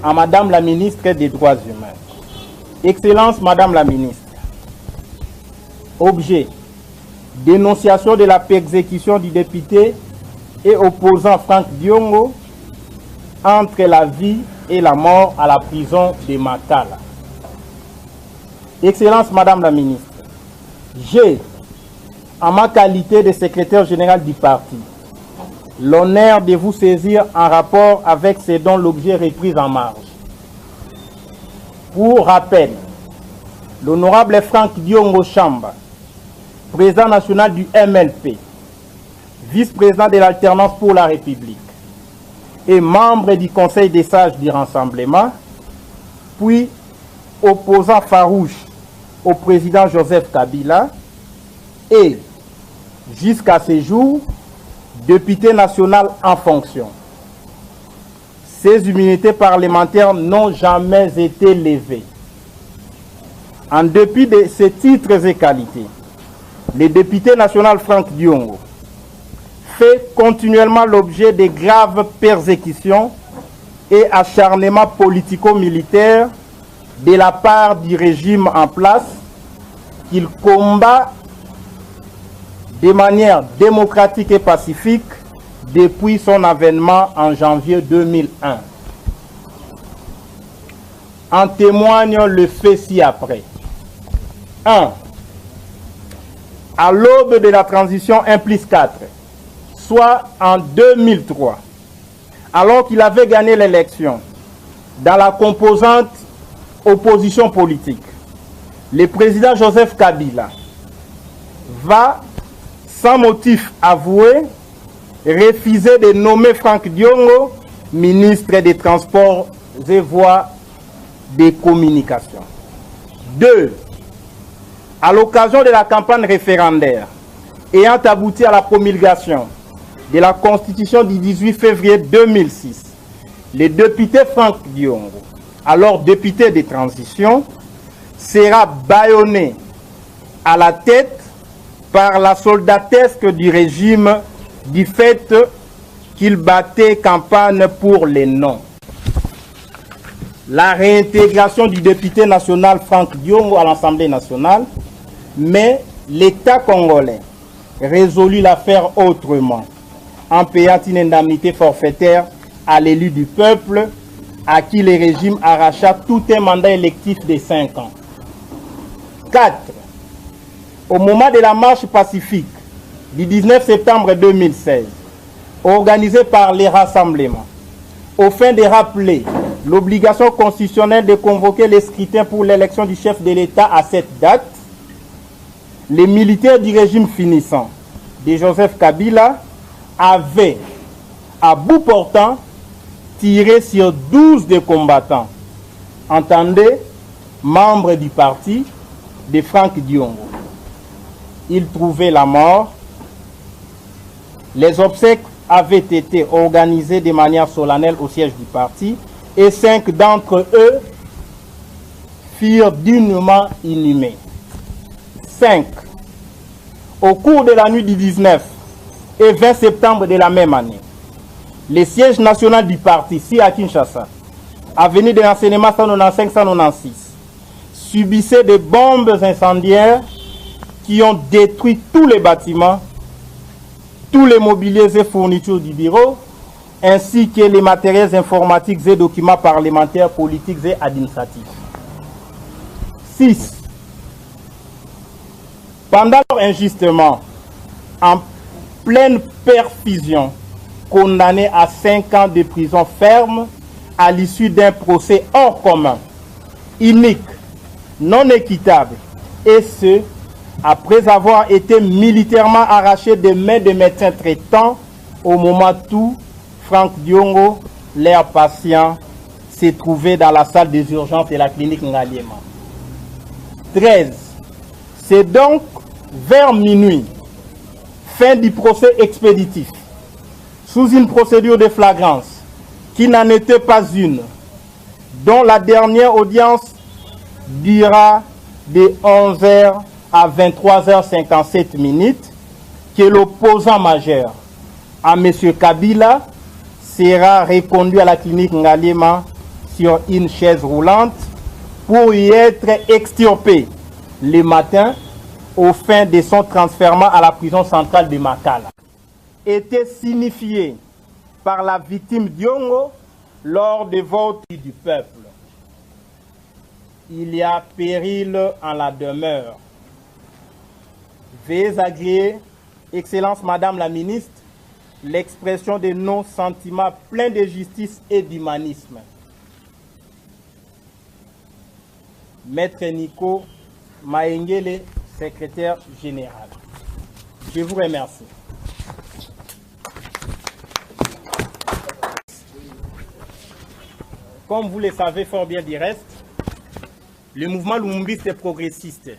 à Madame la ministre des Droits humains. Excellence Madame la ministre, objet, dénonciation de la persécution du député et opposant Franck Diongo entre la vie et la mort à la prison de Makala. Excellence Madame la ministre, j'ai, en ma qualité de secrétaire général du parti, l'honneur de vous saisir en rapport avec ce dont l'objet repris en marge. Pour rappel, l'honorable Franck Diongo Chamba, président national du MLP, vice-président de l'Alternance pour la République et membre du Conseil des sages du Rassemblement, puis opposant farouche au président Joseph Kabila et, jusqu'à ce jour, député national en fonction. Ces immunités parlementaires n'ont jamais été levées. En dépit de ces titres et qualités, le député national Franck Diongo fait continuellement l'objet de graves persécutions et acharnements politico-militaires de la part du régime en place qu'il combat de manière démocratique et pacifique depuis son avènement en janvier 2001. En témoigne le fait ci-après. 1. À l'aube de la transition 1+4, soit en 2003, alors qu'il avait gagné l'élection dans la composante opposition politique, le président Joseph Kabila va, sans motif avoué, refuser de nommer Franck Diongo ministre des Transports et Voies de Communication. 2. À l'occasion de la campagne référendaire ayant abouti à la promulgation de la Constitution du 18 février 2006, le député Franck Diongo, alors député de transition, sera bâillonné à la tête par la soldatesque du régime du fait qu'il battait campagne pour les noms. La réintégration du député national Franck Diongo à l'Assemblée nationale, mais l'État congolais résolut l'affaire autrement, en payant une indemnité forfaitaire à l'élu du peuple à qui le régime arracha tout un mandat électif de 5 ans. 4. Au moment de la marche pacifique du 19 septembre 2016, organisée par les rassemblements, au fin de rappeler l'obligation constitutionnelle de convoquer les scrutins pour l'élection du chef de l'État à cette date, les militaires du régime finissant de Joseph Kabila avaient, à bout portant, tiré sur 12 des combattants, entendez, membres du parti de Franck Diongo. Ils trouvaient la mort. Les obsèques avaient été organisées de manière solennelle au siège du parti et 5 d'entre eux furent dignement inhumés. 5. Au cours de la nuit du 19 et 20 septembre de la même année, le siège national du parti, ici à Kinshasa, avenue de l'enseignement 195-196, subissait des bombes incendiaires qui ont détruit tous les bâtiments, tous les mobiliers et fournitures du bureau, ainsi que les matériels informatiques et documents parlementaires, politiques et administratifs. 6. Pendant leur injustement, en pleine perfusion, condamné à 5 ans de prison ferme à l'issue d'un procès hors commun, unique, non équitable, et ce, après avoir été militairement arraché des mains de médecins traitants au moment où Franck Diongo, leur patient, s'est trouvé dans la salle des urgences de la clinique Ngaliema. 13. C'est donc vers minuit, fin du procès expéditif, sous une procédure de flagrance qui n'en était pas une, dont la dernière audience dura de 11h à 23h57, que l'opposant majeur à M. Kabila sera reconduit à la clinique Ngaliema sur une chaise roulante pour y être extirpé le matin aux fins de son transfèrement à la prison centrale de Makala, était signifié par la victime Diongo lors des votes du peuple. Il y a péril en la demeure. Veuillez agréer, Excellence Madame la Ministre, l'expression de nos sentiments pleins de justice et d'humanisme. Maître Nico Maengele, secrétaire général. Je vous remercie. Comme vous le savez fort bien du reste, le mouvement lumumbiste progressiste,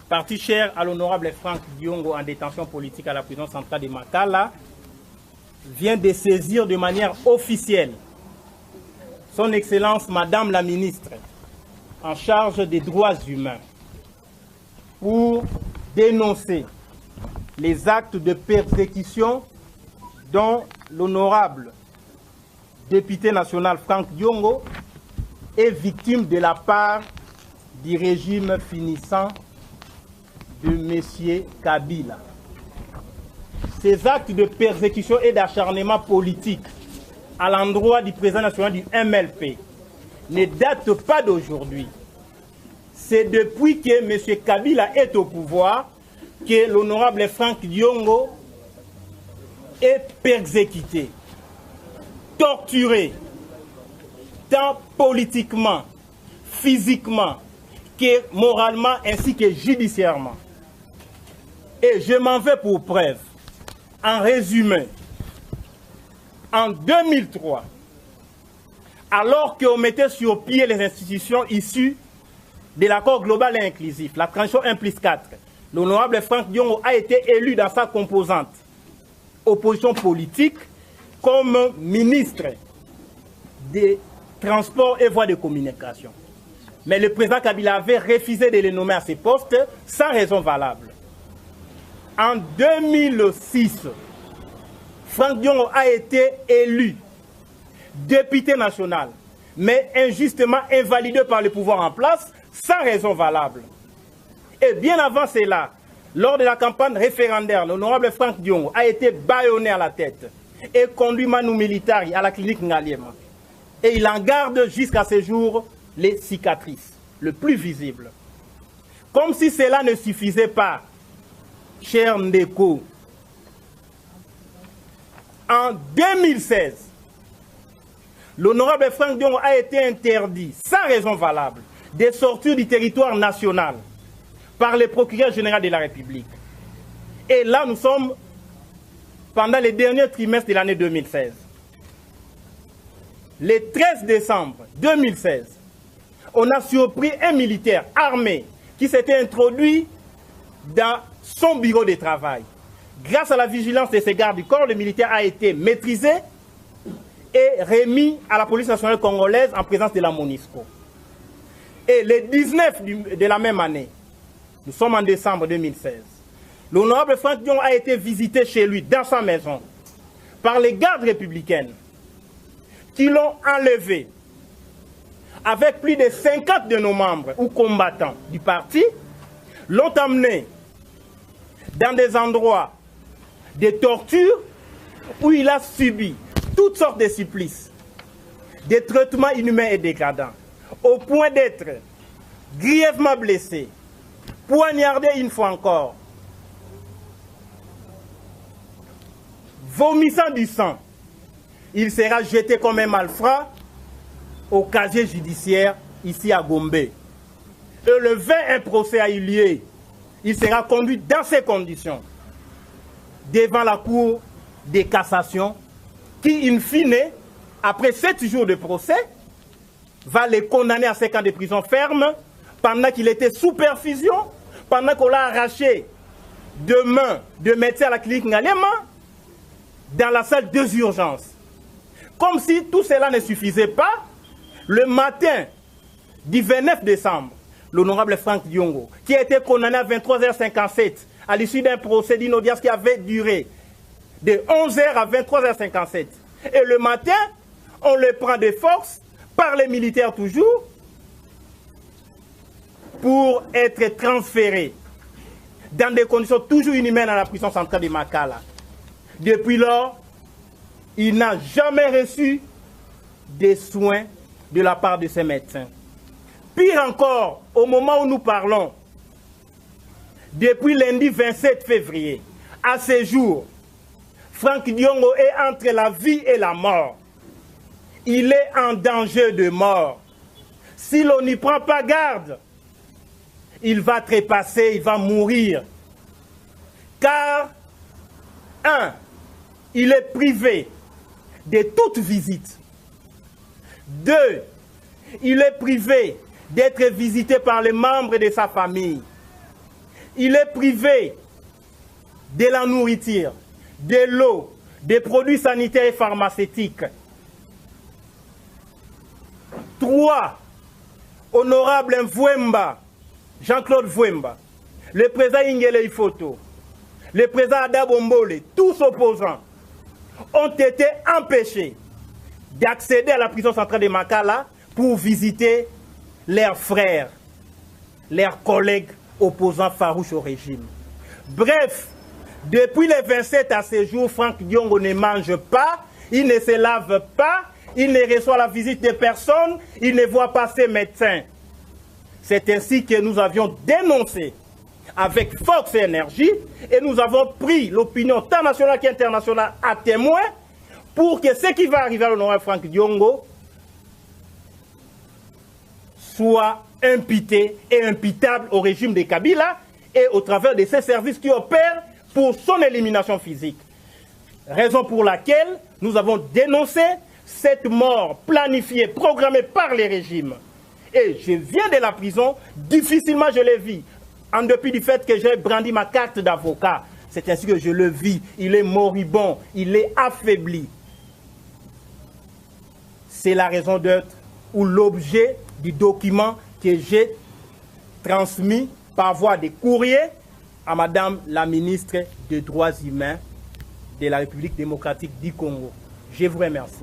parti cher à l'honorable Franck Diongo en détention politique à la prison centrale de Makala, vient de saisir de manière officielle son Excellence Madame la Ministre en charge des droits humains pour dénoncer les actes de persécution dont l'honorable député national Franck Diongo est victime de la part du régime finissant de M. Kabila. Ces actes de persécution et d'acharnement politique à l'endroit du président national du MLP ne datent pas d'aujourd'hui. C'est depuis que M. Kabila est au pouvoir que l'honorable Franck Diongo est persécuté, torturé, tant politiquement, physiquement, que moralement ainsi que judiciairement. Et je m'en vais pour preuve. En résumé, en 2003, alors qu'on mettait sur pied les institutions issues de l'accord global et inclusif, la transition 1+4, l'honorable Franck Diongo a été élu dans sa composante opposition politique comme ministre des Transports et Voies de communication. Mais le président Kabila avait refusé de le nommer à ce poste sans raison valable. En 2006, Franck Diongo a été élu député national, mais injustement invalidé par le pouvoir en place sans raison valable. Et bien avant cela, lors de la campagne référendaire, l'honorable Franck Diongo a été bâillonné à la tête et conduit Manu Militari à la clinique Ngaliema. Et il en garde jusqu'à ce jour les cicatrices, le plus visible. Comme si cela ne suffisait pas, cher Ndeko, en 2016, l'honorable Franck Diongo a été interdit, sans raison valable, de sortir du territoire national par le procureur général de la République. Et là, nous sommes pendant les derniers trimestres de l'année 2016. Le 13 décembre 2016, on a surpris un militaire armé qui s'était introduit dans son bureau de travail. Grâce à la vigilance de ses gardes du corps, le militaire a été maîtrisé et remis à la police nationale congolaise en présence de la MONUSCO. Et le 19 de la même année, nous sommes en décembre 2016, l'honorable Franck Diongo a été visité chez lui, dans sa maison, par les gardes républicaines qui l'ont enlevé avec plus de 50 de nos membres ou combattants du parti, l'ont amené dans des endroits de torture où il a subi toutes sortes de supplices, des traitements inhumains et dégradants, au point d'être grièvement blessé, poignardé une fois encore, vomissant du sang. Il sera jeté comme un malfrat au casier judiciaire ici à Gombe. Et le 20, un procès a eu lieu. Il sera conduit dans ces conditions devant la Cour de cassation qui, in fine, après 7 jours de procès, va les condamner à 5 ans de prison ferme pendant qu'il était sous perfusion, pendant qu'on l'a arraché de main de médecin à la clinique Ngaliema dans la salle des urgences. Comme si tout cela ne suffisait pas, le matin du 29 décembre, l'honorable Franck Diongo, qui a été condamné à 23h57 à l'issue d'un procès d'une audience qui avait duré de 11h à 23h57. Et le matin, on le prend de force par les militaires toujours, pour être transféré dans des conditions toujours inhumaines à la prison centrale de Makala. Depuis lors, il n'a jamais reçu des soins de la part de ses médecins. Pire encore, au moment où nous parlons, depuis lundi 27 février, à ce jour, Franck Diongo est entre la vie et la mort. Il est en danger de mort. Si l'on n'y prend pas garde, il va trépasser, il va mourir. Car, un, il est privé de toute visite. Deux, il est privé d'être visité par les membres de sa famille. Il est privé de la nourriture, de l'eau, des produits sanitaires et pharmaceutiques. 3. Honorable Mvwemba, Jean-Claude Mvwemba, le président Ingele Ifoto, le président Adabombole, tous opposants, ont été empêchés d'accéder à la prison centrale de Makala pour visiter leurs frères, leurs collègues opposants farouches au régime. Bref, depuis le 27 à ce jour, Franck Diongo ne mange pas, il ne se lave pas, il ne reçoit la visite de personne, il ne voit pas ses médecins. C'est ainsi que nous avions dénoncé avec force et énergie et nous avons pris l'opinion tant nationale qu'internationale à témoin pour que ce qui va arriver à l'honorable Franck Diongo soit impité et imputable au régime de Kabila et au travers de ses services qui opèrent pour son élimination physique. Raison pour laquelle nous avons dénoncé cette mort planifiée, programmée par les régimes. Et je viens de la prison, difficilement je le vis, en dépit du fait que j'ai brandi ma carte d'avocat. C'est ainsi que je le vis. Il est moribond, il est affaibli. C'est la raison d'être ou l'objet du document que j'ai transmis par voie de courrier à Madame la ministre des Droits humains de la République démocratique du Congo. Je vous remercie.